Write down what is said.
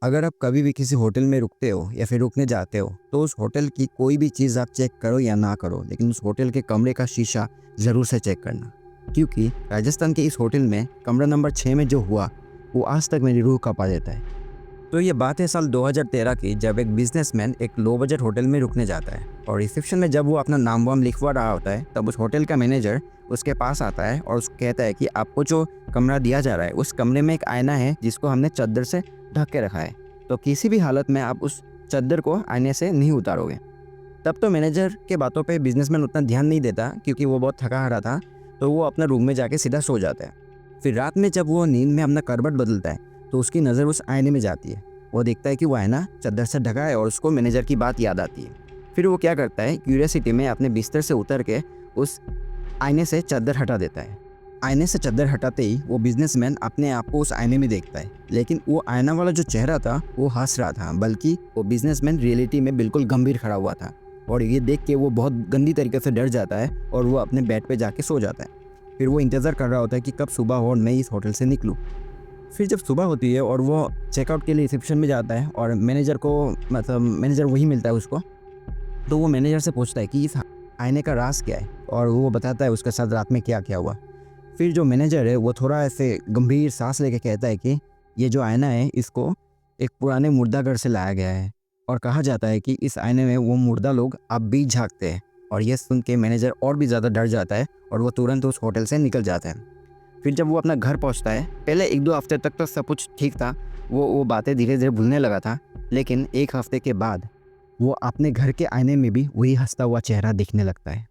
अगर आप कभी भी किसी होटल में रुकते हो या फिर रुकने जाते हो तो उस होटल की कोई भी चीज़ आप चेक करो या ना करो, लेकिन उस होटल के कमरे का शीशा ज़रूर से चेक करना, क्योंकि राजस्थान के इस होटल में कमरा नंबर 6 में जो हुआ वो आज तक मेरी रूह कांपा देता है। तो ये बात है साल 2013 की, जब एक बिजनेसमैन एक लो बजट होटल में रुकने जाता है और रिसेप्शन में जब वो अपना नाम वाम लिखवा रहा होता है तब उस होटल का मैनेजर उसके पास आता है और उसको कहता है कि आपको जो कमरा दिया जा रहा है उस कमरे में एक आईना है जिसको हमने चादर से ढक के रखा है, तो किसी भी हालत में आप उस चादर को आईने से नहीं उतारोगे। तब तो मैनेजर के बातों पे बिजनेसमैन उतना ध्यान नहीं देता क्योंकि वो बहुत थका हारा था, तो वो अपना रूम में जाके सीधा सो जाता है। फिर रात में जब वो नींद में अपना करवट बदलता है तो उसकी नज़र उस आईने में जाती है। वो देखता है कि वो आईना चादर से ढका है और उसको मैनेजर की बात याद आती है। फिर वो क्या करता है, क्यूरियोसिटी में अपने बिस्तर से उतर के उस आईने से चादर हटा देता है। आईने से चादर हटाते ही वो बिजनेसमैन अपने आप को उस आईने में देखता है, लेकिन वो आईना वाला जो चेहरा था वो हंस रहा था, बल्कि वो बिजनेसमैन रियलिटी में बिल्कुल गंभीर खड़ा हुआ था। और ये देख के वो बहुत गंदी तरीके से डर जाता है और वो अपने बेड पे जाके सो जाता है। फिर वो इंतज़ार कर रहा होता है कि कब सुबह हो और मैं इस होटल से निकलूँ। फिर जब सुबह होती है और वो चेकआउट के लिए रिसेप्शन में जाता है और मैनेजर को मैनेजर वही मिलता है उसको, तो वो मैनेजर से पूछता है कि इस आईने का राज क्या है, और वो बताता है उसके साथ रात में क्या क्या हुआ। फिर जो मैनेजर है वो थोड़ा ऐसे गंभीर सांस लेके कहता है कि ये जो आईना है इसको एक पुराने मुर्दा घर से लाया गया है और कहा जाता है कि इस आईने में वो मुर्दा लोग अब भी झांकते हैं। और ये सुन के मैनेजर और भी ज़्यादा डर जाता है और वो तुरंत उस होटल से निकल जाता है। फिर जब वो अपना घर पहुंचता है, पहले 1-2 हफ्ते तक तो सब कुछ ठीक था, वो बातें धीरे धीरे भूलने लगा था, लेकिन 1 हफ्ते के बाद वो अपने घर के आईने में भी वही हंसता हुआ चेहरा दिखने लगता है।